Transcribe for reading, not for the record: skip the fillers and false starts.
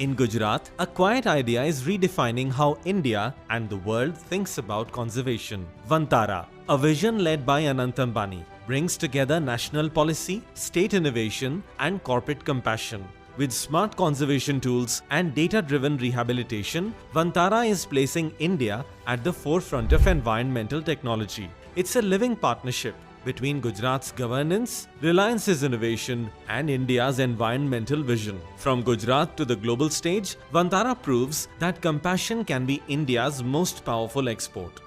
In Gujarat, a quiet idea is redefining how India and the world thinks about conservation. Vantara, a vision led by Anant Ambani, brings together national policy, state innovation, and corporate compassion. With smart conservation tools and data-driven rehabilitation, Vantara is placing India at the forefront of environmental technology. It's a living partnership between Gujarat's governance, Reliance's innovation, and India's environmental vision. From Gujarat to the global stage, Vantara proves that compassion can be India's most powerful export.